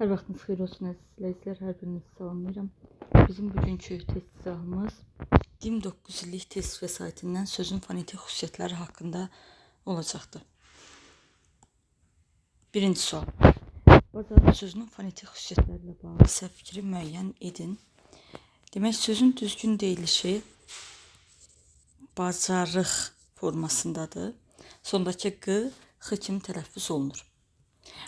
Hər vaxtınız xeyir olsun əziz izləyicilər, hər birinizi salamlayıram. Bizim bugünkü test izahımız DİM 9 illik test vəsaitindən sözün fonetik xüsusiyyətləri haqqında olacaqdır. Birinci sual. Bacarıq sözünün fonetik xüsusiyyətləri ilə bağlı səhv fikri müəyyən edin. Demək, sözün düzgün deyilişi bacarıq formasındadır. Sondakı q, x kimi tələffüz olunur.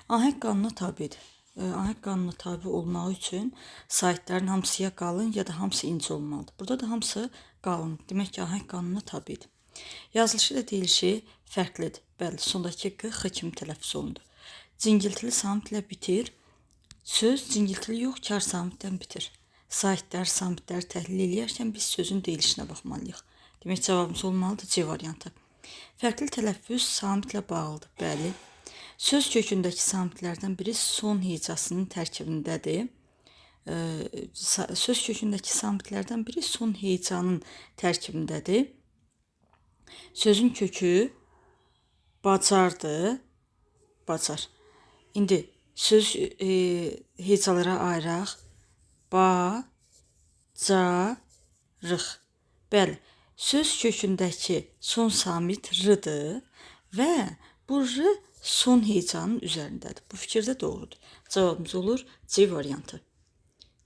Ahəng qanuna tabidir. Ahəng qanuna tabi olmaq üçün saitlərin hamısı ya qalın ya da hamısı ince olmalıdır. Burada da hamısı qalın. Demək ki, ahəng qanuna tabidir. Yazılışı da deyilişi fərqlidir. Bəli, sondakı q, x kimi tələffüz olunur. Cingiltili samitlə bitir. Söz cingiltili yox, kar samitdən bitir. Saitlər, samitləri təhlil edərkən biz sözün deyilişinə baxmalıyıq. Demək, cavabımız olmalıdır C variantı. Fərqli tələffüz samitlə bağlıdır. Bəli. Söz kökündəki samitlərdən biri son hecasının tərkibindədir. Söz kökündəki samitlərdən biri son hecanın tərkibindədir. Sözün kökü bacardı. Bacar. İndi söz hecalara ayıraq. Bacarıq. Bəli, söz kökündəki son samit r-dır və bu r son hecanın üzərindədir. Bu fikirdə doğrudur. Cavabımız olur C variantı.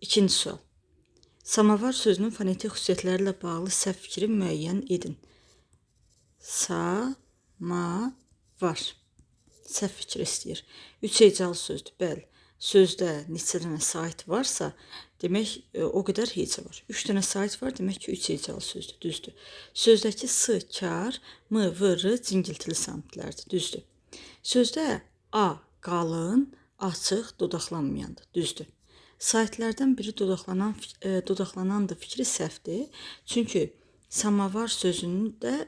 İkinci sual. Samavar sözünün fonetik xüsusiyyətləri ilə bağlı səhv fikri müəyyən edin. Samavar. Səhv fikir istəyir. 3 hecalı sözdür. Bəli. Sözdə neçə dənə sait varsa, demək o qədər heca var. 3 dənə sait var, demək ki 3 hecalı sözdür. Düzdür. Sözdəki s, kar, m, v, r cingiltili samitlərdir. Düzdür. Sözdə a qalın, açıq, dodaqlanmayandır. Düzdür. Saitlərdən biri dodaqlanandır fikri səhvdir. Çünki samavar sözünün də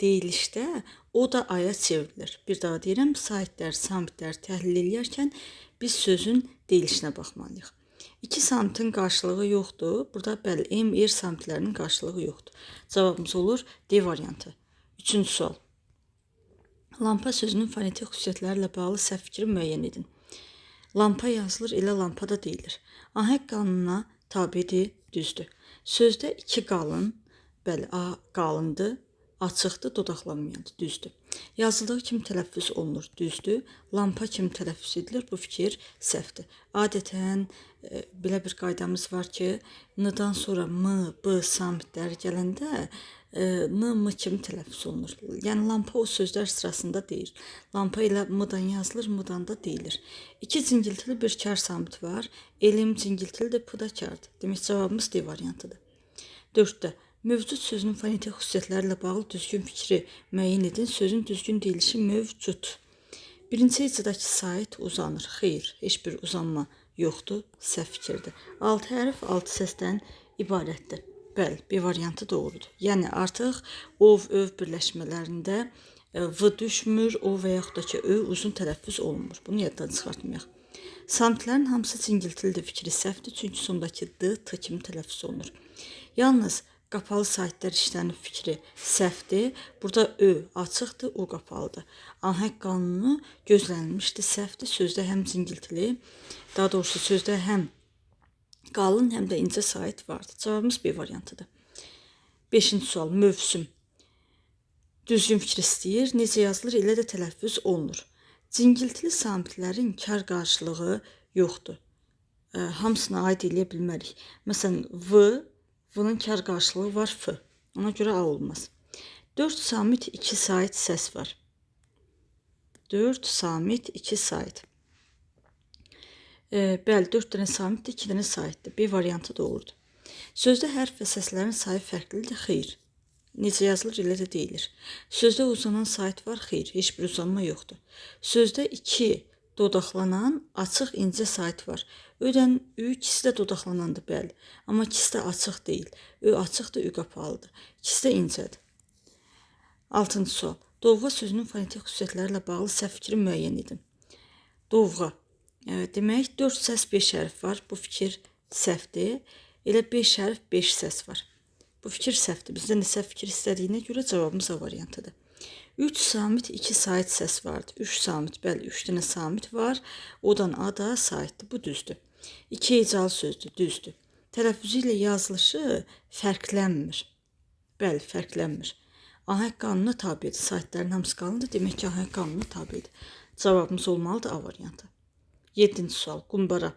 deyilişdə o da aya çevrilir. Bir daha deyirəm, saitlər, samitlər təhlil edərkən biz sözün deyilişinə baxmalıyıq. İki samitin qarşılığı yoxdur. Burada bəli, m, r samitlərinin qarşılığı yoxdur. Cavabımız olur D variantı. Üçüncü sual. Lampa sözünün fonetik xüsusiyyətləri ilə bağlı səhv fikri müəyyən edin. Lampa yazılır, elə lampa da deyilir. Ahəng qanununa tabidir, düzdür. Sözdə iki qalın, bəli, a qalındır, açıqdır, dodaqlanmayandır, düzdür. Yazıldığı kimi tələffüz olunur, düzdür. Lampa kimi tələffüz edilir, bu fikir səhvdir. Adətən belə bir qaydamız var ki, n-dan sonra m, b samitləri gələndə n, m kimi tələffüz olunur. Yəni lampa o sözlər sırasında deyil. Lampa ilə m-dan yazılır, m-dan da deyilir. İki cingiltili bir kar samit var. Elim cingiltilidir, p da kardır. Demək cavabımız D variantıdır. 4-də. Mövcud sözünün fonetik xüsusiyyətləri ilə bağlı düzgün fikri müəyyən edin. Sözün düzgün deyilişi mövcud. Birinci hecadakı sait uzanır. Xeyr, heç bir uzanma yoxdur. Səhv fikirdir. 6 hərf 6 səsdən ibarətdir. Bəli, bir variantı doğrudur. Yəni artıq ov, öv birləşmələrində v düşmür, o və yaxud da ki ö uzun tələffüz olunmur. Bunu yaddan çıxartmayaq. Samitlərin hamısı cingiltilidir fikri səhvdir. Çünki sondakı d, t kimi tələffüz olunur. Yalnız qapalı saitlər işlənib fikri səhvdir. Burada ö açıqdır, o qapalıdır. Ahəng qanunu gözlənilmişdir, səhvdir. Sözdə həm cingiltili, daha doğrusu sözdə həm qalın, həm də incə sait vardır. Cavabımız B variantıdır. 5-ci sual. Mövsüm. Düzgün fikir istəyir. Necə yazılır, elə də tələffüz olunur. Cingiltili samitlərin kar qarşılığı yoxdur. Hamısına aid eləyə bilmərik. Məsələn, v-nın kar qarşılığı var f. Ona görə a olmaz. 4 samit 2 sait səs var. 4 samit 2 sait. Bəli, 4 dənə samitdir, 2 dənə saitdir. B variantı doğrudur. Sözdə hərf və səslərin sayı fərqlidir. Xeyr. Necə yazılır, elə də deyilir. Sözdə uzanan sait var. Xeyr, heç bir uzanma yoxdur. Sözdə 2 dodaqlanan, açıq, incə sait var. Ödən ü, ikisi də dodaqlanandır, bəli. Amma ikisi də açıq deyil. Ö açıqdır, ü qapalıdır. İkisi də incədir. 6-cı sual. Dovğa sözünün fonetik xüsusiyyətləri ilə bağlı səhv fikri müəyyən edin. Dovğa. Demək, 4 səs 5 hərf var. Bu fikir səhvdir. Elə 5 hərf 5 səs var. Bu fikir səhvdir. Bizdən də səhv fikir istədiyinə görə cavabımız A variantıdır. 3 samit, 2 sait səs vardı. 3 samit, bəli, 3 dənə samit var. Odan ada saitdir. Bu düzdür. 2 hecalı sözdür, düzdür. Tələffüzü ilə yazılışı fərqlənmir. Bəli, fərqlənmir. Ahəng qanununa tabidir. Saitlərin hamısı qanundur. Demək ki, ahəng qanununa tabidir. Cavabımız olmalıdır A variantı. 7-ci sual. Qumbara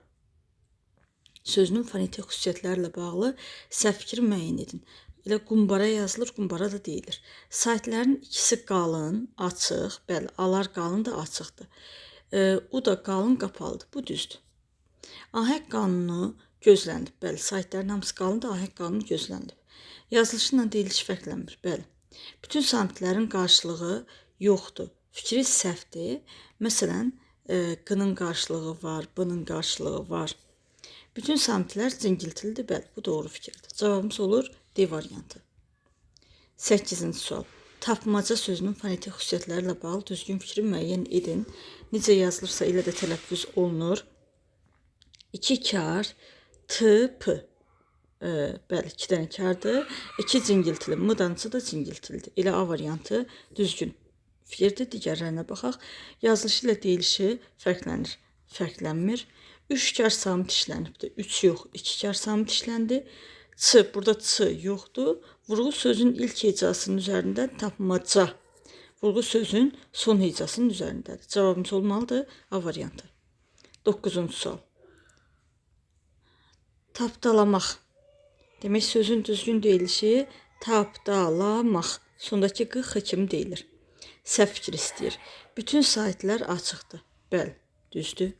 sözünün fonetik xüsusiyyətlərlə bağlı səhv fikri müəyyən edin. Elə qumbara yazılır, qumbara da deyilir. Saitlərin ikisi qalın, açıq. Bəli, alar qalın da açıqdır. O da qalın, qapalıdır. Bu düzdür. Ahəng qanunu gözlənilib. Bəli, saitlərin hamısı qalındır, ahəng qanunu gözlənilib. Yazılışla deyiliş fərqlənmir. Bəli. Bütün samitlərin qarşılığı yoxdur. Fikri səhvdir. Məsələn, qının qarşılığı var, bının qarşılığı var. Bütün samitlər cingiltilidir. Bəli, bu doğru fikirdir. Cavabımız olur D variantı. 8-ci sual. Tapmaca sözünün fonetik xüsusiyyətlərlə bağlı düzgün fikri müəyyən edin. Necə yazılırsa elə də tələffüz olunur. 2 kar, t, p. Bəli, 2 dənə kardır. 2 cingiltili, mıdancı da cingiltilidir. Elə A variantı düzgün fikirdir. Digərlərinə baxaq. Yazılışı ilə deyilişi fərqlənir. Fərqlənmir. 3 kar samit işlənibdir. 3 yox, 2 kar samit işləndi. Ç, burada ç yoxdur. Vurğu sözün ilk hecasının üzərində, tapmaca. Vurğu sözün son hecasının üzərindədir. Cavabımız olmalıdır A variantı. 9-cu sual. Tapdalamaq. Demək, sözün düzgün deyilişi tapdalamaq. Sondakı q, x kimi deyilir. Səhv fikir istəyir. Bütün saitlər açıqdır. Bəli, düzdür.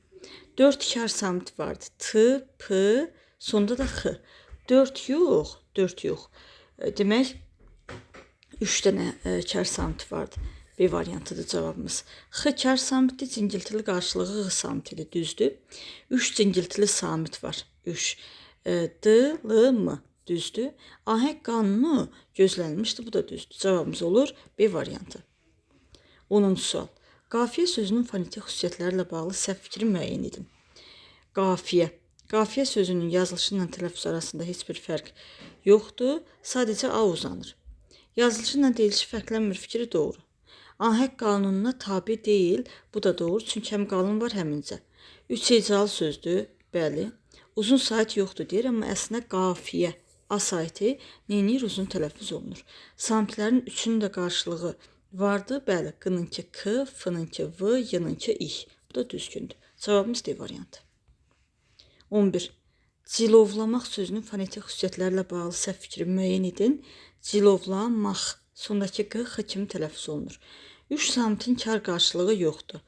4 kar samit vardı. T, p, sonda da x. 4 yox, 4 yox. Demək, 3 dənə kar samit vardı. B variantıdır cavabımız. X kar samitdir, cingiltili qarşılığı x samitidir, düzdür. 3 cingiltili samit var. 3. D, L, M, düzdür. Ahəng qanunu gözlənilmişdir, bu da düzdür. Cavabımız olur B variantı. 10-cu sual. Qafiyə sözünün fonetik xüsusiyyətlərlə bağlı səhv fikri müəyyən edin. Qafiyə. Qafiyə sözünün yazılışı ilə tələffüz arasında heç bir fərq yoxdur. Sadəcə A uzanır. Yazılışı ilə deyilişi fərqlənmir fikri doğru. Ahəng qanununa tabi deyil. Bu da doğru. Çünki həm qalın var, həm incə. 3 hecalı sözdür. Bəli. Uzun sait yoxdur deyir, amma əslində qafiyə. A saiti neyinir? Uzun tələffüz olunur. Samitlərin üçünün də qarşılığı vardı. Bəli. Q'nınki K, F'nınki V, Y-nınki İ. Bu da düzgündür. Cavabımız D variantı. 11. Cilovlamaq sözünün fonetik xüsusiyyətlərlə bağlı səhv fikri müəyyən edin. Cilovlamaq. Sondakı q, x kimi tələffüz olunur. 3 samitin kar qarşılığı yoxdur.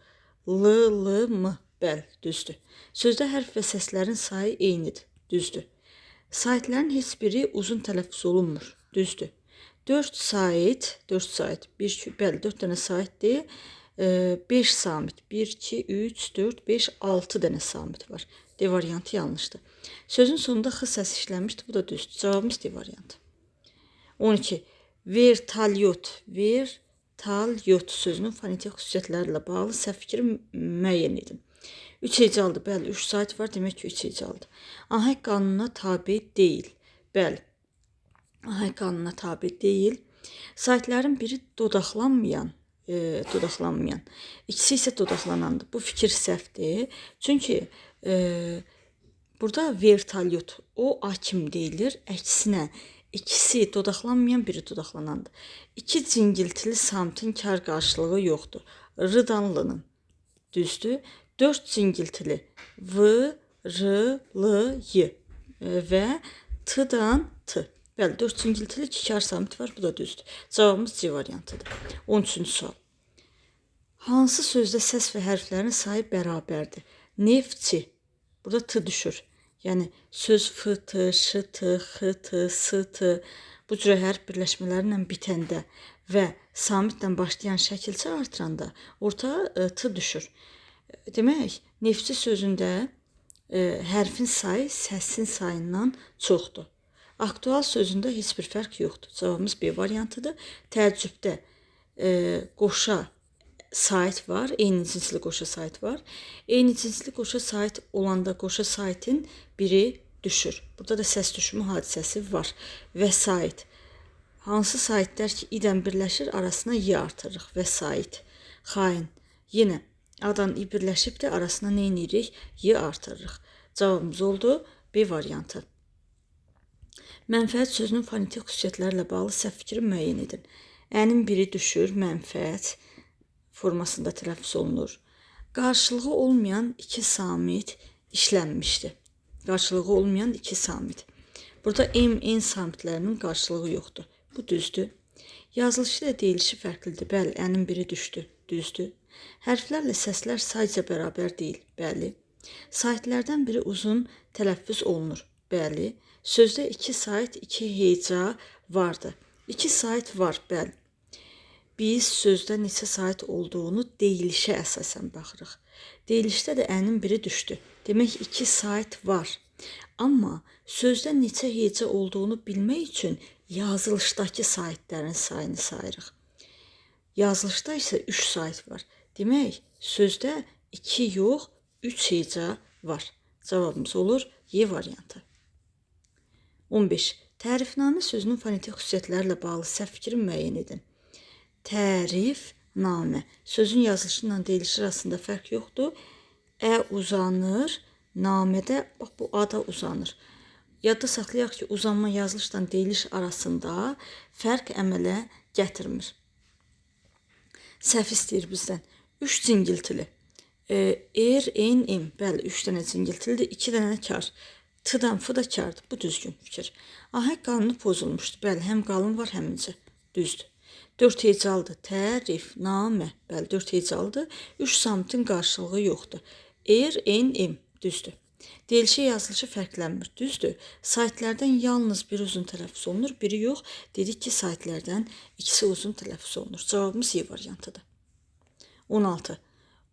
L, L, M. Bəli, düzdür. Sözdə hərf və səslərin sayı eynidir. Düzdür. Saitlərin heç biri uzun tələffüz olunmur. Düzdür. 4 sait, bəli, 4 dənə saitdir. 5 samit, 1, 2, 3, 4, 5, 6 dənə samit var. D variantı yanlışdır. Sözün sonunda x səsi işlənmişdir, bu da düzdür. Cavabımız D variantı. 12. Vertalyot, vertalyot sözünün fonetik xüsusiyyətlərlə bağlı səhv fikri müəyyən edin. 3 hecalıdır, bəli, 3 sait var, demək ki 3 hecalıdır. Ahəng qanununa tabi deyil, bəli, ahəng qanununa tabi deyil. Saitlərin biri dodaqlanmayan, ikisi isə dodaqlanandır. Bu fikir səhvdir. Çünki burada vertalyot, o A kimi deyilir, əksinə ikisi dodaqlanmayan, biri dodaqlanandır. 2 cingiltili samitin kar qarşılığı yoxdur. R-dan L-nın, düzdür. 4 cingiltili V, R, L, Y və T-dan T. Bəli, 4 cingiltili 2 kar samit var, bu da düzdür. Cavabımız C variantıdır. 13-cü sual. Hansı sözdə səs və hərflərin sayı bərabərdir? Neftçi. Burada T düşür. Yəni, söz F, T, Ş, T, X, T, S, T bu cürə hərf birləşmələrlə bitəndə və samitlə başlayan şəkilçə artıranda orta T düşür. Demək, neftçi sözündə hərfin sayı səsin sayından çoxdur. Aktual sözündə heç bir fərq yoxdur. Cavabımız B variantıdır. Təəccübdə qoşa sait var, eyni cinsli qoşa sait var. Eyni cinsli qoşa sait olanda qoşa saitin biri düşür. Burada da səs düşümü hadisəsi var. Vəsait Hansı saitlər ki, idən birləşir, arasına y artırırıq. Vəsait, xain. Yenə adan i birləşib də arasına nə edirik? Y artırırıq. Cavabımız oldu B variantı. Mənfəət sözünün fonetik xüsusiyyətlərlə bağlı səhv fikri müəyyən edin. Ənin biri düşür, mənfəət formasında tələffüz olunur. Qarşılığı olmayan iki samit işlənmişdi. Qarşılığı olmayan iki samit. Burada n samitlərinin qarşılığı yoxdur. Bu düzdür. Yazılışı ilə deyilişi fərqlidir. Bəli, ənin biri düşdü. Düzdür. Hərflərlə səslər sayca bərabər deyil. Bəli. Saitlərdən biri uzun tələffüz olunur. Bəli. Sözdə iki sait, iki heca vardı. İki sait var, bəli. Biz sözdə neçə sait olduğunu deyilişə əsasən baxırıq. Deyilişdə də ənin biri düşdü. Demək, iki sait var. Amma sözdə neçə heca olduğunu bilmək üçün yazılışdakı saitlərin sayını sayırıq. Yazılışda isə 3 sait var. Demək, sözdə 2 yox, 3 heca var. Cavabımız olur Y variantı. 15. Tərifnamə sözünün fonetik xüsusiyyətlərlə bağlı səhv fikri müəyyən edin. Tərifnamə. Sözün yazılışı ilə deyilişi arasında fərq yoxdur. Uzanır, namədə, bax bu A-da uzanır. Yadda saxlayaq ki, uzanma yazılışla deyiliş arasında fərq əmələ gətirmir. Səhv istəyir bizdən. 3 cingiltili. M. Bəli, 3 dənə cingiltilidir, 2 dənə kar. T-dan F da kardır. Bu düzgün fikir. Ahəng qanunu pozulmuşdur. Bəli, həm qalın var, həm incə. Düzdür. 4 hecalıdır. Tərifnamə. Bəli, 4 hecalıdır. 3 samitin qarşılığı yoxdur. M. Düzdür. Deyilişi yazılışı fərqlənmir. Düzdür. Saitlərdən yalnız biri uzun tələffüz olunur, biri yox. Dedik ki, saitlərdən ikisi uzun tələffüz olunur. Cavabımız Y variantıdır. 16.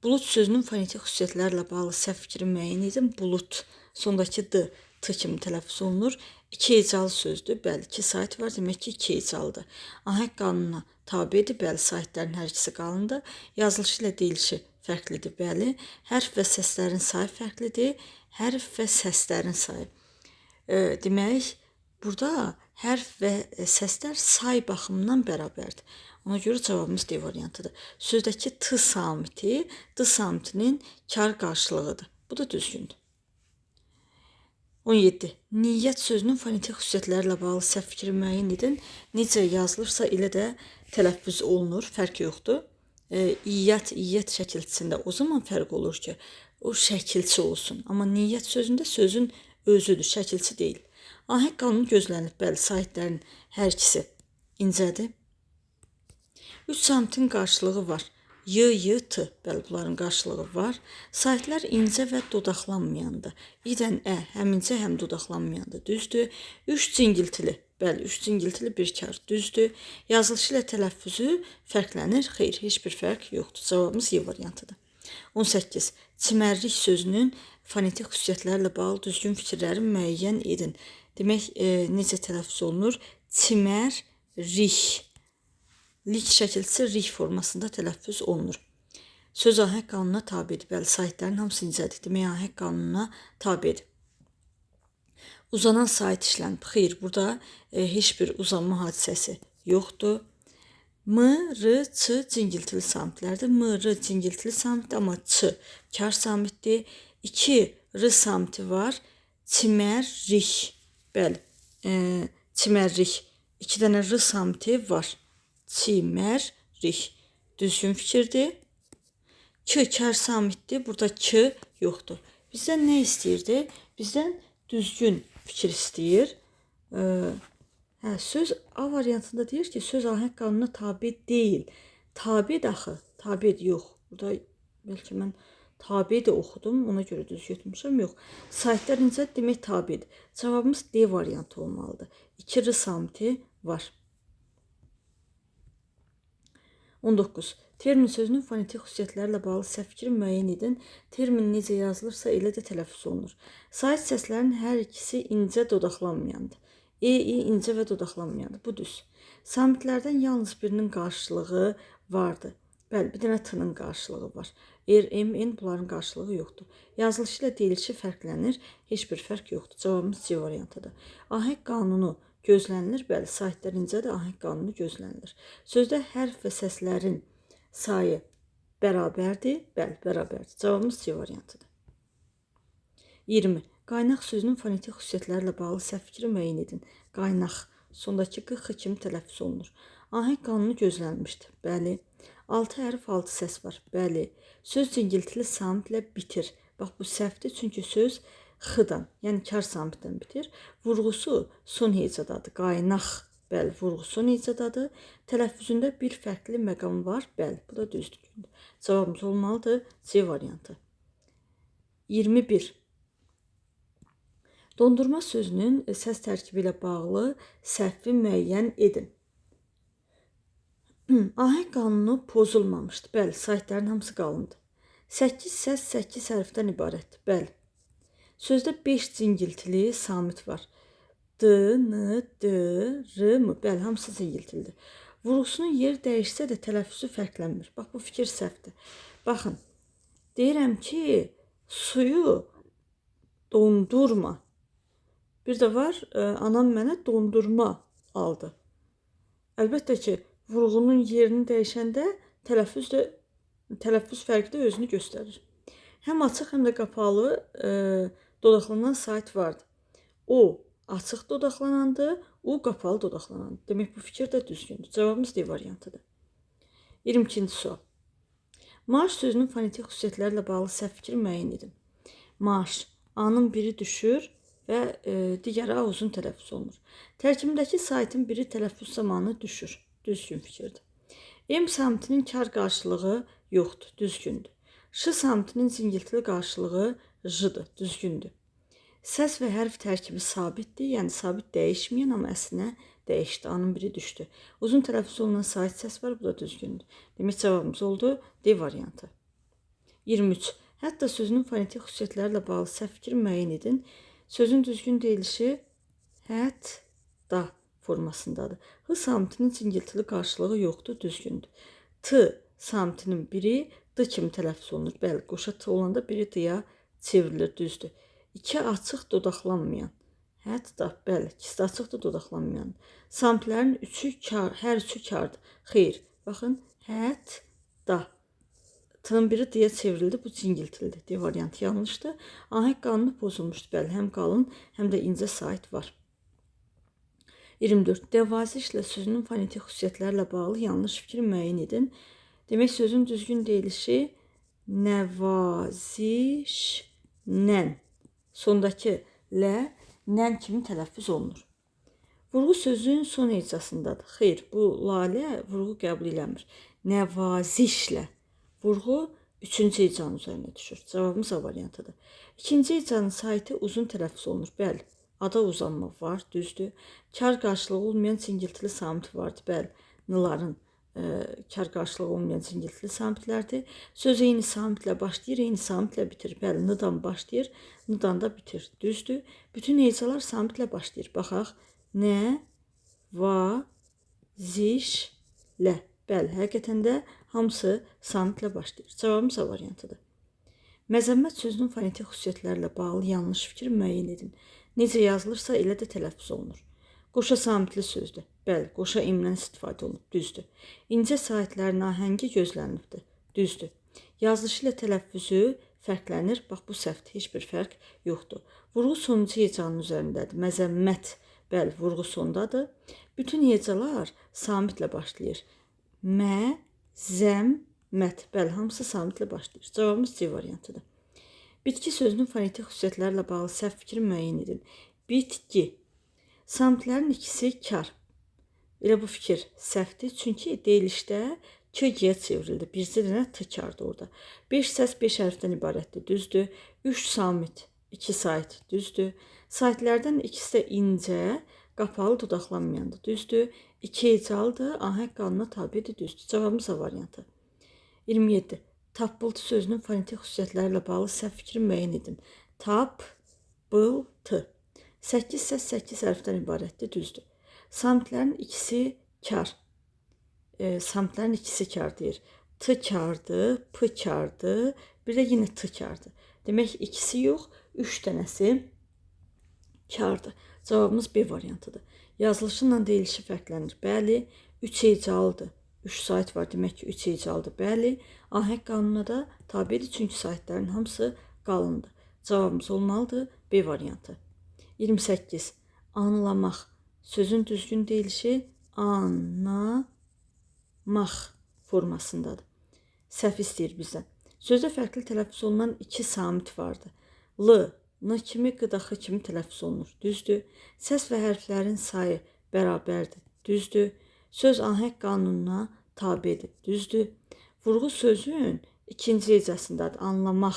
Bulut sözünün fonetik xüsusiyyətlərlə bağlı səhv fikri müəyyən edin. Bulut. Sondakı D, T kimi tələffüz olunur. 2 hecalı sözdür. Bəli, 2 sait var. Demək ki, 2 hecalıdır. Ahəng qanununa tabidir. Bəli, saitlərin hər ikisi qalındır. Yazılışı ilə deyilişi fərqlidir. Bəli, hərf və səslərin sayı fərqlidir. Hərf və səslərin sayı. Demək, burada hərf və səslər say baxımından bərabərdir. Ona görə cavabımız D variantıdır. Sözdəki T samiti, D samitinin kar qarşılığıdır. Bu da düzgündür. 17. Niyyət sözünün fonetik xüsusiyyətlərlə bağlı səhv fikri müəyyən edin. Necə yazılırsa elə də tələffüz olunur, fərq yoxdur. İyyət şəkilçisində o zaman fərq olur ki, o şəkilçi olsun. Amma niyyət sözündə sözün özüdür, şəkilçi deyil. Ahəng qanunu gözlənib, bəli, saitlərin hər ikisi incədir. 3 samitin qarşılığı var. Y-T, bəli, bunların qarşılığı var. Saitlər incə və dodaqlanmayandır. İdən həm incə, həm dodaqlanmayandır. Düzdür. 3 cingiltili, bəli, 3 cingiltili bir kar. Düzdür. Yazılışı ilə tələffüzü fərqlənir. Xeyr, heç bir fərq yoxdur. Cavabımız Y variantıdır. 18. Çimərlik sözünün fonetik xüsusiyyətlərlə bağlı düzgün fikirləri müəyyən edin. Demək, necə tələffüz olunur? Çimərlik. Lik şəkilçisi rik formasında tələffüz olunur. Söz ahəng qanununa tabidir. Bəli, saitlərin hamısı incədir. Demək, ahəng qanununa tabidir. Uzanan sait işlənib. Xeyr, burada heç bir uzanma hadisəsi yoxdur. M, R, Ç cingiltili samitlərdir. M, R cingiltili samitdir, amma Ç kar samitdir. 2 R samiti var. Çimərlik. Bəli, çimərlik. 2 dənə R samiti var. Çimərlik. Düzgün fikirdir. K kar samitdir. Burada K yoxdur. Bizdən nə istəyirdi? Bizdən düzgün fikir istəyir. Söz A variantında deyir ki, söz ahəng qanununa tabi deyil. Tabi daxı. Tabi yox. Burada bəlkə mən tabi də oxudum. Ona görə düz götürmüşəm. Yox. Saitlər incə demək tabidir. Cavabımız D variantı olmalıdır. 2 R samiti var. 19. Termin sözünün fonetik xüsusiyyətlərlə bağlı səhv fikri müəyyən edin. Termin necə yazılırsa elə də tələffüz olunur. Sait səslərin hər ikisi incə dodaqlanmayandır. İncə və dodaqlanmayandır. Bu düz. Samitlərdən yalnız birinin qarşılığı vardı. Bəli, bir dənə T-nın qarşılığı var. M, bunların qarşılığı yoxdur. Yazılışı ilə deyilişi fərqlənir. Heç bir fərq yoxdur. Cavabımız C variantıdır. Ahəng qanunu gözlənilir. Bəli, saytlar incədir, ahəng qanunu gözlənilir. Sözdə hərf və səslərin sayı bərabərdir. Bəli, bərabərdir. Cavabımız C variantıdır. 20. Qaynaq sözünün fonetik xüsusiyyətlərlə bağlı səhv fikri müəyyən edin. Qaynaq sondakı qıx kimi tələffüz olunur. Ahəng qanunu gözlənilmişdir. Bəli. 6 hərf, 6 səs var. Bəli. Söz cingiltili samitlə bitir. Bax, bu səhvdir, çünki söz x-dan, yəni kar samitdən bitir. Vurğusu son hecadadır. Qaynaq, bəli, vurğu son hecadadır. Tələffüzündə bir fərqli məqam var. Bəli, bu da düzdür. Cavabımız olmalıdır C variantı. 21. Dondurma sözünün səs tərkibi ilə bağlı səhvi müəyyən edin. Ahəng qanunu pozulmamışdır. Bəli, saytların hamısı qalındır. 8 səs 8 hərfdən ibarətdir. Bəli. Sözdə 5 cingiltili samit var. D, N, D, R, M. Bəli, hamısı cingiltilidir. Vurğusunun yeri dəyişsə də tələffüzü fərqlənmir. Bax, bu fikir səhvdir. Baxın, deyirəm ki, suyu dondurma. Bir də var, anam mənə dondurma aldı. Əlbəttə ki, vurğunun yerini dəyişəndə tələffüz fərqi də özünü göstərir. Həm açıq, həm də qapalı dodaqlanan sait vardı. O açıq dodaqlanandı, o qapalı dodaqlanandı. Demək, bu fikir də düzgündür. Cavabımız D variantıdır. 22-ci sual. Marş sözünün fonetik xüsusiyyətlərlə bağlı səhv fikri müəyyən edin. Marş, A-nın biri düşür və digəri A uzun tələffüz olunur. Tərkibindəki saitin biri tələffüz zamanı düşür. Düzgün fikirdir. M samitinin kar qarşılığı yoxdur. Düzgündür. Ş samitinin cingiltili qarşılığı J-dır. Düzgündür. Səs və hərf tərkibi sabitdir. Yəni sabit dəyişməyən, amma əslinə dəyişdi. A-nın biri düşdü. Uzun tələffüz olunan sait səs var. Bu da düzgündür. Demək, cavabımız oldu D variantı. 23. Hətta sözünün fonetik xüsusiyyətlərlə bağlı səhv fikri müəyyən edin. Sözün düzgün deyilişi hətta formasındadır. H samitinin cingiltili qarşılığı yoxdur, düzgündür. T samitinin biri D kimi tələffüz olunur. Bəli, qoşa T olanda biri D-ya çevrilir, düzdür. 2 açıq dodaqlanmayan. Hətta, bəli, ikisi də açıqdır, dodaqlanmayan. Samitlərin hər üçü kardır. Xeyr, baxın, hətta. T-nın biri D-yə çevrildi, bu cingiltilidir. D variantı yanlışdır. Ahəng qanunu pozulmuşdur. Bəli, həm qalın, həm də incə sait var. 24. Dəvazişlə sözünün fonetik xüsusiyyətlərlə bağlı yanlış fikri müəyyən edin. Demək, sözün düzgün deyilişi nəvazişlə. Sondakı lə, nən kimi tələffüz olunur. Vurğu sözün son hecasındadır. Xeyr, bu lalə vurğu qəbul eləmir. Nəvazişlə. Vurğu 3-cü hecanın üzərinə düşür. Cavabımız A variantıdır. 2-ci hecanın saiti uzun tələffüz olunur. Bəli, ada uzanma var, düzdür. Kar qarşılığı olmayan cingiltili samit vardır. Bəli, n-ların kar qarşılığı olmayan cingiltili samitlərdir. Söz eyni samitlə başlayır, eyni samitlə bitir. Bəli, n-dan başlayır, n-dan da bitir. Düzdür. Bütün hecalar samitlə başlayır. Baxaq, nə, va, zişlə. Bəli, həqiqətən də hamısı samitlə başlayır. Cavabımız A variantıdır. Məzəmmət sözünün fonetik xüsusiyyətlərlə bağlı yanlış fikir müəyyən edin. Necə yazılırsa, elə də tələffüz olunur. Qoşa samitli sözdür. Bəli, qoşa imdən istifadə olunur. Düzdür. İncə saitlərin ahəngi gözlənilibdir. Düzdür. Yazılışı ilə tələffüzü fərqlənir. Bax, bu səhvdir. Heç bir fərq yoxdur. Vurğu sonuncu hecanın üzərindədir. Məzəmmət, bəli, vurğu sondadır. Bütün hecalar samitlə başlayır. Məzəmmət, bəli, hamısı samitlə başlayır. Cavabımız C variantıdır. Bitki sözünün fonetik xüsusiyyətlərlə bağlı səhv fikri müəyyən edin. Bitki. Samitlərin ikisi kar. Elə bu fikir səhvdir. Çünki deyilişdə k-yə çevrildi. Bircə dənə t kardır orada. 5 səs 5 hərfdən ibarətdir. Düzdür. 3 samit, 2 sait. Düzdür. Saitlərdən ikisi də incə, qapalı dodaqlanmayandır. Düzdür. 2 hecalıdır. Ahəng qanuna tabidir. Düzdür. Cavabımız A variantı. 27. Tappıltı sözünün fonetik xüsusiyyətlərlə bağlı səhv fikri müəyyən edin. Tap-bıl-tı. 8 səs 8 hərfdən ibarətdir, düzdür. Samitlərin ikisi kar. Samitlərin ikisi kar deyir. T kardır, p kardır, bir də yenə t kardır. Demək, ikisi yox, 3 dənəsi kardır. Cavabımız B variantıdır. Yazılışı ilə deyilişi fərqlənir. Bəli, 3 hecalıdır. 3 sayt var, demək ki 3 hecalıdır. Bəli, ahəng qanununa da tabidir, çünki saytların hamısı qalındır. Cavabımız olmalıdır B variantı. 28. Anlamaq. Sözün düzgün deyilişi anlamaq formasındadır. Səhv istəyir bizdən. Sözdə fərqli tələffüz olunan 2 samit vardır. L, N kimi, qıdaxı kimi tələffüz olunur. Düzdür. Səs və hərflərin sayı bərabərdir. Düzdür. Söz ahəng qanununa tabidir. Düzdür. Vurğu sözün ikinci hecasındadır. Anlamaq.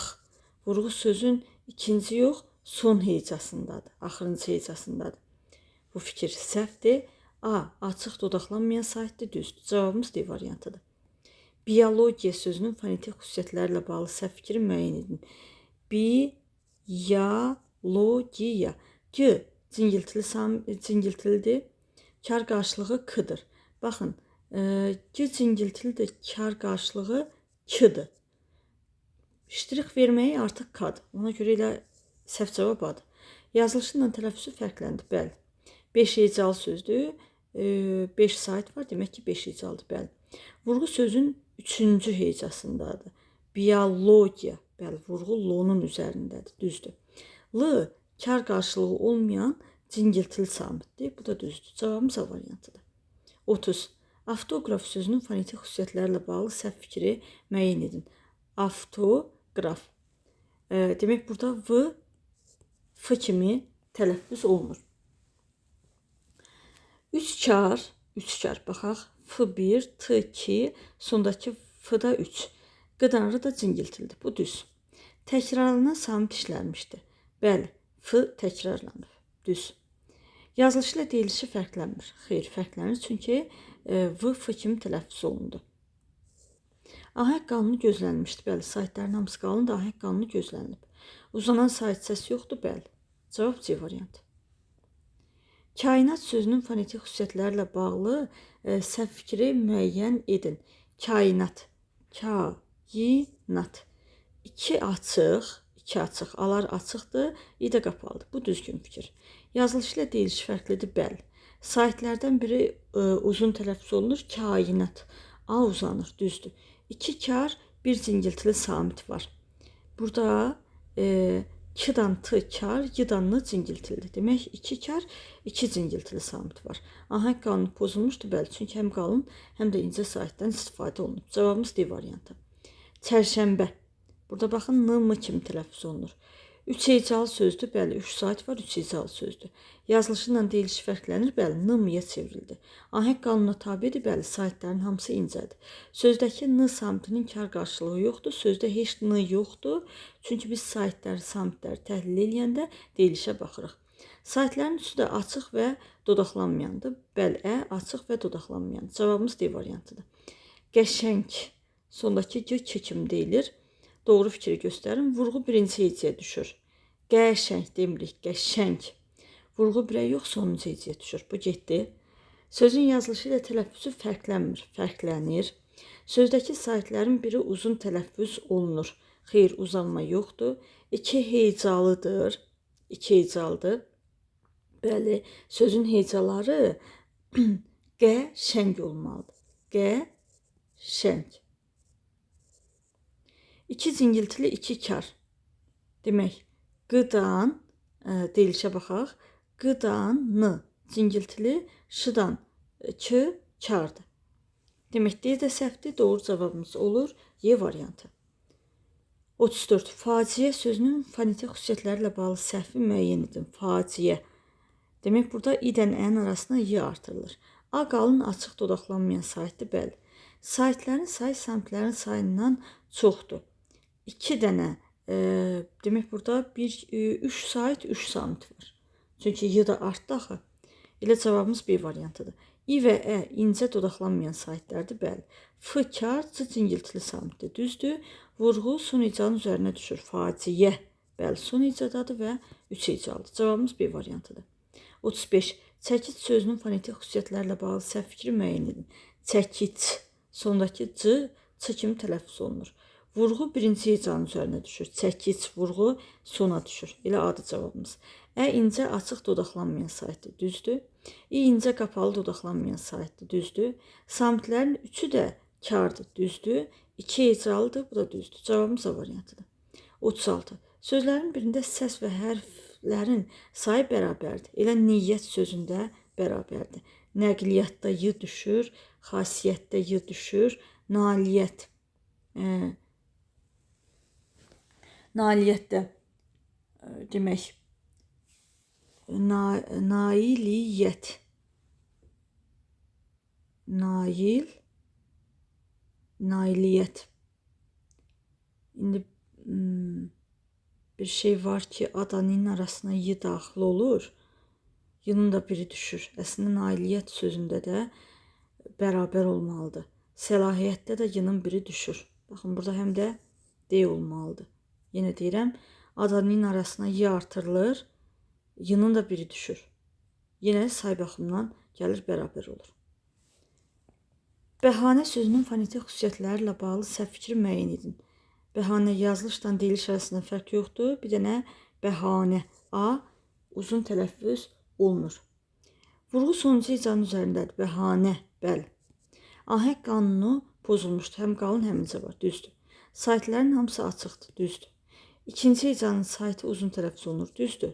Vurğu sözün ikinci yox, son hecasındadır. Axırıncı hecasındadır. Bu fikir səhvdir. A. Açıq dodaqlanmayan saytdır. Düzdür. Cavabımız D variantıdır. Biologiya sözünün fonetik xüsusiyyətlərlə bağlı səhv fikri müəyyən edin. Biologiya. G cingiltilidir. Kar qarşılığı k-dır. Baxın, G cingiltilidir. Kar qarşılığı k-dır. Ştrix verməyi artıq k-dır. Ona görə elə səhv cavab A-dır. Yazılışı ilə tələffüzü fərqləndir. Bəli. 5 hecalı sözdür. 5 sayt var. Demək ki 5 hecalıdır. Bəli. Vurğu sözün 3-cü hecasındadır. Biologiya. Bəli, vurğu L-nun üzərindədir. Düzdür. L, kar qarşılığı olmayan cingiltili samitdir. Bu da düzdür. Cavabımız A variantıdır. 30. Avtoqraf sözünün fonetik xüsusiyyətlərlə bağlı səhv fikri müəyyən edin. Avtoqraf. Demək, burada V, F kimi tələffüz olunur. 3 kar, baxaq. F1, T2, sondakı F-da 3. Qıdanrı da cingiltilidir. Bu düz. Təkrarlanan samit işlənmişdir. Bəli, F təkrarlanır. Düz. Yazılışı ilə deyilişi fərqlənmir. Xeyr, fərqlənir. Çünki V, F kimi tələffüz olundu. Ahəng qanunu gözlənilmişdir. Bəli, saytların hamısı qalındır. Ahəng qanunu gözlənilib. Uzanan sayt səsi yoxdur. Bəli. Cavab C variantı. Kainat sözünün fonetik xüsusiyyətlərlə bağlı səhv fikri müəyyən edin. Kainat. Kainat. 2 açıq, alar açıqdır, i də qapalıdır. Bu düzgün fikir. Yazılışı ilə deyilişi fərqlidir. Bəli. Saytlərdən biri uzun tələffüz olunur. Kainat. A uzanır. Düzdür. 2 kar, 1 cingiltili samit var. Burada K-dan T kar, Y-dan N cingiltilidir. Demək 2 kar, 2 cingiltili samit var. Ahəng qanunu pozulmuşdur. Bəli, çünki həm qalın, həm də incə saytdan istifadə olunub. Cavabımız D variantı. Çərşənbə. Burada baxın, N-M kimi tələffüz olunur. 3 hecalı sözdür. Bəli, 3 sayt var, 3 hecalı sözdür. Yazılışı ilə deyilişi fərqlənir. Bəli, N-M-yə çevrildi. Ahəng qanununa tabidir. Bəli, saytların hamısı incədir. Sözdəki N samitinin kar qarşılığı yoxdur. Sözdə heç N yoxdur. Çünki biz saytları, samitləri təhlil edəndə deyilişə baxırıq. Saytların üçü də açıq və dodaqlanmayandır. Bəli, açıq və dodaqlanmayan. Cavabımız D variantıdır. Qəşəng. Sondakı G kimi deyilir. Doğru fikri göstərin. Vurğu birinci hecəyə düşür. Qəşəng demirik, qəşəng. Vurğu birə yox, sonuncu hecəyə düşür. Bu getdi. Sözün yazılışı ilə tələffüzü fərqlənir. Sözdəki saytların biri uzun tələffüz olunur. Xeyr, uzanma yoxdur. 2 hecalıdır. 2 hecalıdır. Bəli, sözün hecaları qəşəng olmalıdır. Qəşəng. 2 cingiltili 2 kar. Demək, qıdan, deyilişə baxaq. Qıdan N cingiltili, şıdan K kardır. Demək, D də səhvdir. Doğru cavabımız olur Y variantı. 34. Faciə sözünün fonetik xüsusiyyətlərlə bağlı səhvi müəyyən edin. Faciə. Demək, burada i-dən ən arasına y artırılır. A qalın açıq dodaqlanmayan saytdır. Bəli. Saytların sayı samitlərin sayından çoxdur. 2 dənə, demək burada 3 sayt, 3 samit var. Çünki y da artdı axı. Elə cavabımız B variantıdır. İ və ə incə dodaqlanmayan saytlərdir. Bəli. F kar, C cingiltili samitdir. Düzdür. Vurğu son hecanın üzərinə düşür. Faciə. Bəli, son hecadadır və 3 hecalıdır. Cavabımız B variantıdır. 35. Çəkic sözünün fonetik xüsusiyyətlərlə bağlı səhv fikri müəyyən edin. Çəkic. Sondakı C, Ç kimi tələffüz olunur. Vurğu birinci hecanın üzərinə düşür. Çəkic, vurğu sona düşür. Elə adı cavabımız. İncə açıq dodaqlanmayan saytdır. Düzdür. İncə qapalı dodaqlanmayan saytdır. Düzdür. Samitlərin üçü də kardır. Düzdür. 2 hecalıdır. Bu da düzdür. Cavabımız A variantıdır. 36. Sözlərin birində səs və hərflərin sayı bərabərdir. Elə niyyət sözündə bərabərdir. Nəqliyyatda y düşür, xasiyyətdə y düşür, nailiyyətdə demək nailiyyət, nailiyyət. İndi bir şey var ki, adanın arasına y daxil olur. Y-nın da biri düşür. Əslində nailiyyət sözündə də bərabər olmalıdır. Səlahiyyətdə də y-nın biri düşür. Baxın, burada həm də D olmalıdır. Yenə deyirəm, adanın arasına y artırılır, y-nın da biri düşür. Yenə say baxımından gəlir, bərabər olur. Bəhanə sözünün fonetik xüsusiyyətləri ilə bağlı səhv fikri müəyyən edin. Bəhanə yazılışla deyiliş arasında fərq yoxdur. Bir dənə bəhanə A uzun tələffüz olunur. Vurğu sonuncu hecanın üzərindədir. Bəhanə, bəli. Ahəng qanunu pozulmuşdur. Həm qalın, həm incə var. Düzdür. Saytlərin hamısı açıqdır. Düzdür. İkinci hecanın saytı uzun tələffüz olunur. Düzdür.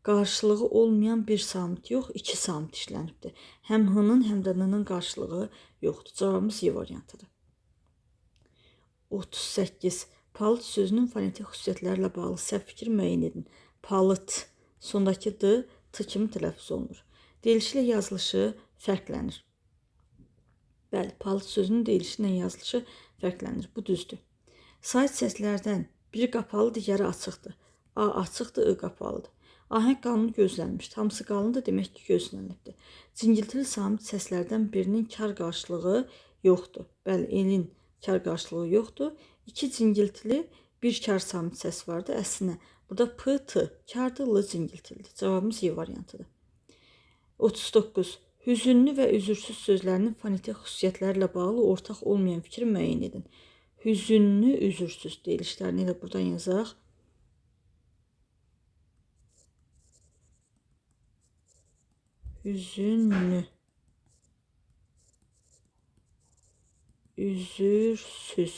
Qarşılığı olmayan bir samit yox, 2 samit işlənibdir. Həm h-nın, həm də n-nın qarşılığı yoxdur. Cavabımız Y variantıdır. 38. Palıd sözünün fonetik xüsusiyyətləri ilə bağlı səhv fikir müəyyən edin. Palıd, sondakı d, t kimi tələffüz olunur. Deyilişi ilə yazılışı fərqlənir. Bəli, palıd sözünün deyilişi ilə yazılışı fərqlənir. Bu düzdür. Sait səslərdən biri qapalı, digəri açıqdır. A açıqdır, I qapalıdır. Ahəng qanunu gözlənmişdir. Hamısı qalındır, demək ki, gözlənilibdir. Cingiltili samit səslərdən birinin kar qarşılığı yoxdur. Bəli, elin kar qarşılığı yoxdur. 2 cingiltili, 1 kar samit səs vardı. Əslində, burada P, T, kardır, L cingiltilidir. Cavabımız Y variantıdır. 39. Hüzünlü və üzürsüz sözlərinin fonetik xüsusiyyətləri ilə bağlı ortaq olmayan fikri müəyyən edin. Hüzünlü, üzürsüz deyilişlərini də buradan yazaq. Hüzünlü, üzürsüz.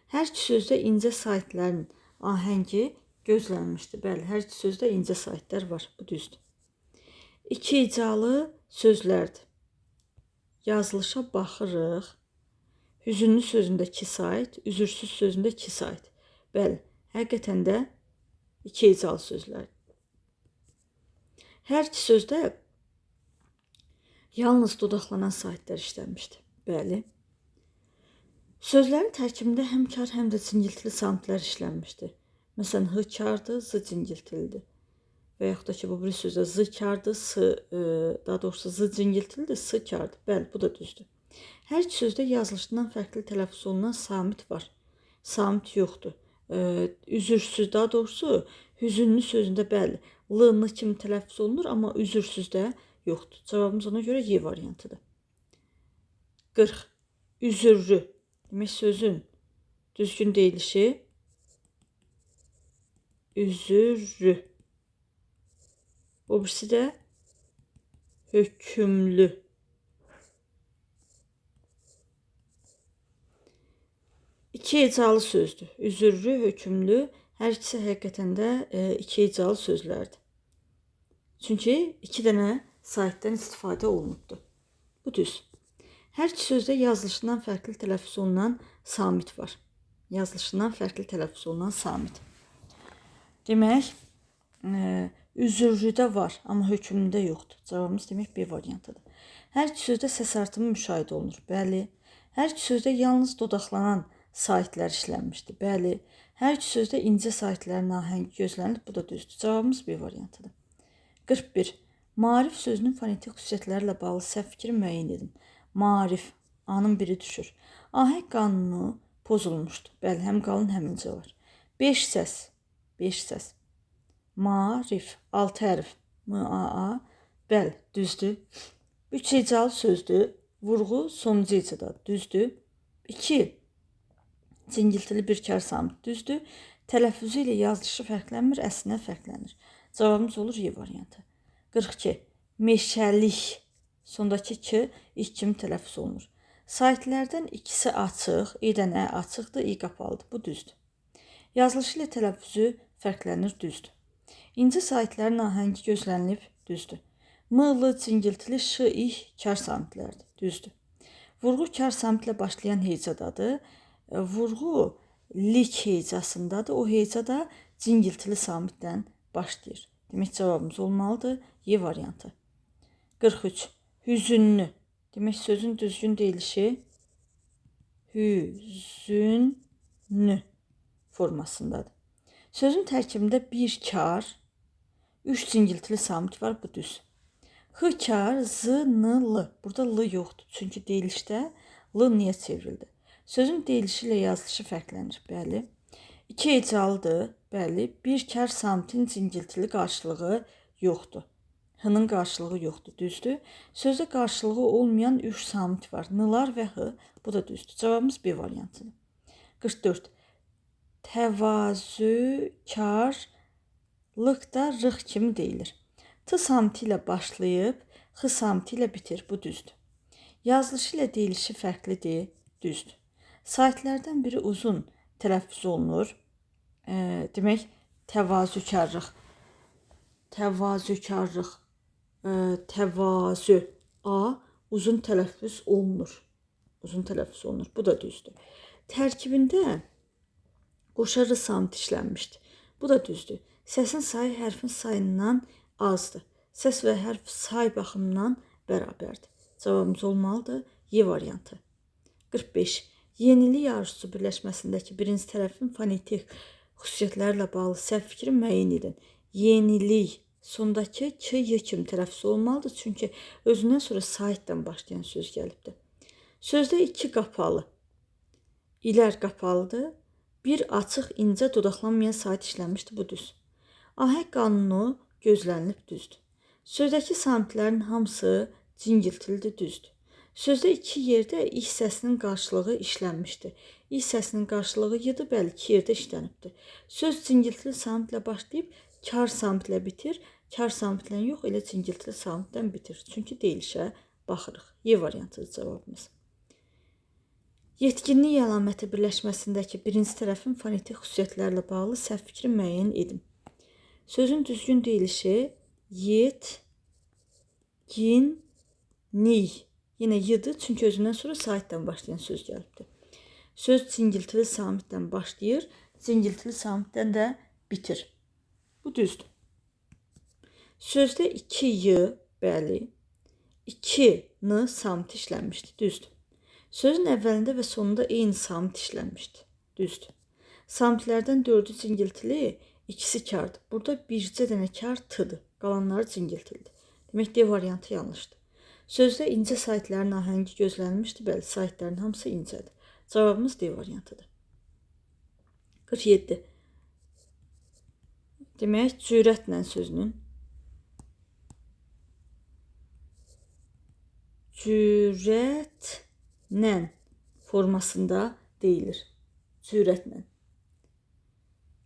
Hər iki sözdə incə saytlərin ahəngi gözlənmişdir. Bəli, hər iki sözdə incə saytlar var. Bu düzdür. 2 hecalı sözlərdir. Yazılışa baxırıq. Hüzünlü sözündə 2 sayt, üzürsüz sözündə 2 sayt. Bəli, həqiqətən də 2 hecalı sözlərdir. Hər iki sözdə yalnız dodaqlanan saytlar işlənmişdir. Bəli. Sözlərin tərkibində həm kar, həm də cingiltili samitlər işlənmişdir. Məsələn, h kardır, z cingiltilidir. Və yaxud da ki, bu bir sözdə z kardır, daha doğrusu z cingiltilidir, s kardır. Bəli, bu da düzdür. Hər iki sözdə yazılışından fərqli tələffüz olunan samit var. Samit yoxdur. Üzürsüz, daha doğrusu hüzünlü sözündə bəli, l-n kimi tələffüz olunur, amma üzürsüzdə yoxdur. Cavabımız ona görə Y variantıdır. 40. Üzürlü. Demək, sözün düzgün deyilişi üzürlü. O birisi də hökümlü. İki hecalı sözdür. Üzürlü, hökümlü. Hər ikisi həqiqətən də 2 hecalı sözlərdir. Çünki 2 dənə saytdan istifadə olunubdur. Bu düz. Hər iki sözdə yazılışından fərqli tələffüz olunan samit var. Yazılışından fərqli tələffüz olunan samit. Demək, üzürlüdə var, amma hökümlüdə yoxdur. Cavabımız demək B variantıdır. Hər iki sözdə səs artımı müşahidə olunur. Bəli. Hər iki sözdə yalnız dodaqlanan saytlər işlənmişdir. Bəli. Hər iki sözdə incə saytlərin ahəngi gözlənilib. Bu da düzdür. Cavabımız B variantıdır. 41. Maarif sözünün fonetik xüsusiyyətləri ilə bağlı səhv fikri müəyyən edin. Maarif, A-nın biri düşür. Ahəng qanunu pozulmuşdur. Bəli, həm qalın, həm incə var. 5 səs. 5 səs. Maarif, 6 hərf. M-A-A. Bəli, düzdür. 3 hecalı sözdür. Vurğu sonuncu hecadadır. Düzdür. 2 Cingiltili bir kar samit düzdür. Tələffüzü ilə yazılışı fərqlənmir, əslinə fərqlənir. Cavabımız olur Y variantı. 42. Meşəlik. Sondakı ki ilk kimi tələffüz olunur. Saytlərdən ikisi açıq, İ-dən Ə açıqdır, İ qapalıdır. Bu düzdür. Yazılışı ilə tələffüzü fərqlənir, düzdür. İnci saytlərin ahəngi gözlənilib, düzdür. M-lı, cingiltili, Ş, İ kar samitlərdir, düzdür. Vurğu kar samitlə başlayan heycadadır. Vurğu lik heycasındadır. O heyca da cingiltili samitdən başlayır. Demək cavabımız olmalıdır Y variantı. 43. Hüzünlü. Demək sözün düzgün deyilişi hüzünlü formasındadır. Sözün tərkibində bir kar, 3 cingiltili samit var, bu düz. H kar, z, n, l. Burada l yoxdur. Çünki deyilişdə l niyə çevrildi? Sözün deyilişi ilə yazılışı fərqlənir. Bəli. 2 hecalıdır. Bəli. Bir kar samitin cingiltili qarşılığı yoxdur. H-nın qarşılığı yoxdur. Düzdür. Sözdə qarşılığı olmayan 3 samit var. N-lar və H. Bu da düzdür. Cavabımız B variantıdır. 44. Təvazökarlıq da rıx kimi deyilir. T samiti ilə başlayıb, X samiti ilə bitir. Bu düzdür. Yazılışı ilə deyilişi fərqlidir. Düzdür. Saytlərdən biri uzun tələffüz olunur. Demək, təvazökarlıq. Təvazö. A uzun tələffüz olunur. Uzun tələffüz olunur. Bu da düzdür. Tərkibində qoşarı samit işlənmişdir. Bu da düzdür. Səsin sayı hərfin sayından azdır. Səs və hərf say baxımından bərabərdir. Cavabımız olmalıdır Y variantı. 45. Yenilik arzusu birləşməsindəki birinci tərəfin fonetik xüsusiyyətlərlə bağlı səhv fikri müəyyən edin. Yenilik sondakı K, Y kimi tələffüz olmalıdır. Çünki özündən sonra saitdən başlayan söz gəlibdir. Sözdə 2 qapalı. İlər qapalıdır. Bir açıq, incə, dodaqlanmayan sait işlənmişdir. Bu düz. Ahəng qanunu gözlənilib, düzdür. Sözdəki samitlərin hamısı cingiltilidir, düzdür. Sözdə 2 yerdə İ hissəsinin qarşılığı işlənmişdir. İ hissəsinin qarşılığı Y-dir, bəli, 2 yerdə işlənibdir. Söz cingiltili samitlə başlayıb, kar samitlə bitir. Kar samitlə yox, elə cingiltili samitdən bitir. Çünki deyilişə baxırıq. Y variantıdır cavabımız. Yetkinlik əlaməti birləşməsindəki birinci tərəfin fonetik xüsusiyyətlərlə bağlı səhv fikri müəyyən edin. Sözün düzgün deyilişi yetkinlik. Yenə Y-dir, çünki özündən sonra saitdən başlayan söz gəlibdir. Söz cingiltili samitdən başlayır, cingiltili samitdən də bitir. Bu düzdür. Sözdə 2Y, bəli, 2-nı samit işlənmişdir, düzdür. Sözün əvvəlində və sonunda eyni samit işlənmişdir, düzdür. Samitlərdən 4-ü cingiltili, ikisi kardır. Burada bircə dənə kar T-dir, qalanları cingiltilidir. Demək, D variantı yanlışdır. Sözdə incə saytlərin ahəngi gözlənilmişdir, bəli, saytlərin hamısı incədir. Cavabımız D variantıdır. 47. Demək, cürətlə sözünün cürətlə formasında deyilir. Cürətlə.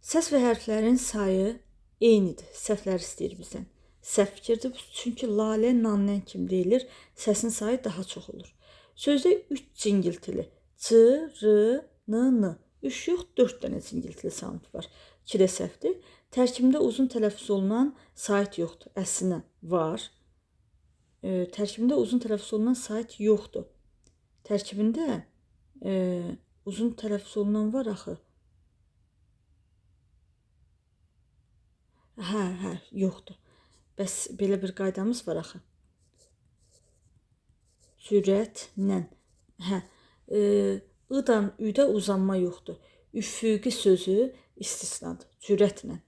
Səs və hərflərin sayı eynidir. Səhvlər istəyir bizdən. Səhv fikirdir, çünki lalə, nanlən kimi deyilir, səsin sayı daha çox olur. Sözdə 3 cingiltili, C, R, N. 3 yox, 4 dənə cingiltili samit var. 2 də səhvdir. Tərkibində uzun tələffüz olunan sait yoxdur. Əslinə var. Tərkibində uzun tələffüz olunan sait yoxdur. Tərkibində uzun tələffüz olunan var axı. Hə, yoxdur. Bəs belə bir qaydamız var axı. Cürətlə. I-dan Ü-də uzanma yoxdur. Üfüqi sözü istisnadır. Cürətlə.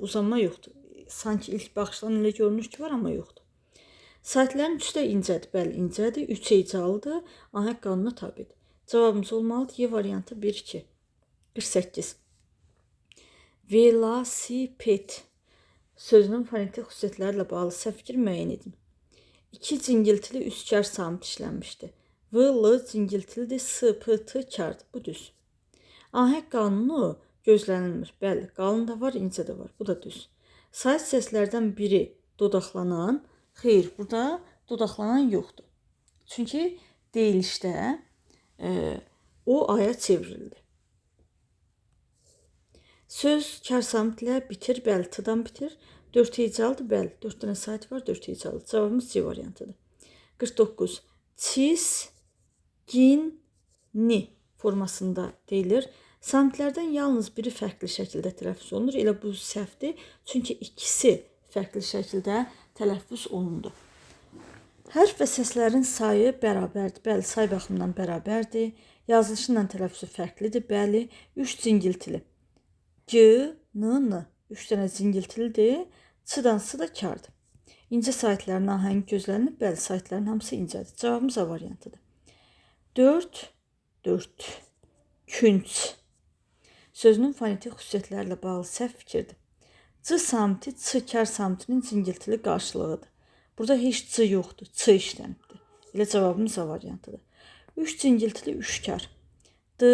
Uzanma yoxdur. Sanki ilk baxışdan elə görünür ki, var, amma yoxdur. Saitlərin 3 də incədir. Bəli, incədir. 3 hecalıdır. Ahəng qanuna tabidir. Cavabımız olmalıdır. Y variantı 1-2. 48. Velosiped sözünün fonetik xüsusiyyətlərlə bağlı səhv fikir müəyyən edin. 2 cingiltili üskar samit işlənmişdir. V, L cingiltilidir, S, P, T kardır. Bu düz. Ahəng qanunu gözlənilmir. Bəli, qalın da var, incə də var. Bu da düz. Sayıç səslərdən biri dodaqlanan, xeyr, burada dodaqlanan yoxdur. Çünki deyilişdə o aya çevrildi. Söz kar samitlə bitir, bəli, t-dan bitir. 4 hecalıdır, bəli. 4 dənə sayt var, 4 hecalı. Cavabımız C variantıdır. 49. Çiz, gin, ni formasında deyilir. Samitlərdən yalnız biri fərqli şəkildə tələffüz olunur. Elə bu səhvdir. Çünki ikisi fərqli şəkildə tələffüz olundu. Hərf və səslərin sayı bərabərdir. Bəli, say baxımından bərabərdir. Yazılışından tələffüzü fərqlidir. Bəli, 3 cingiltili. G, N, N. 3 dənə cingiltilidir. Çıdan sı da kardır. İncə saytların ahəngi gözlənilib. Bəli, saytların hamısı incədir. Cavabımız A variantıdır. 4, 4. Künc. Sözünün fonetik xüsusiyyətlərlə bağlı səhv fikirdir. C samiti, C kar samitinin cingiltili qarşılığıdır. Burada heç C yoxdur. C işlənibdir. Elə cavabımız A variantıdır. 3 cingiltili 3 kar. D,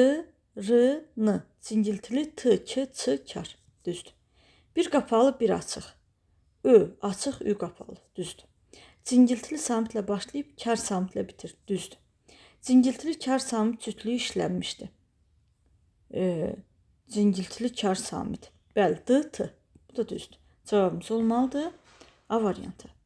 R, N. Cingiltili T, K, Ç, kar. Düzdür. Bir qapalı, bir açıq. Ö, açıq, Ü qapalı. Düzdür. Cingiltili samitlə başlayıb, kar samitlə bitir. Düzdür. Cingiltili kar samit cütlüyü işlənmişdir. Cingiltili kar samit. Bəli, D, T. Bu da düzdür. Cavabımız olmalıdır. A variantı.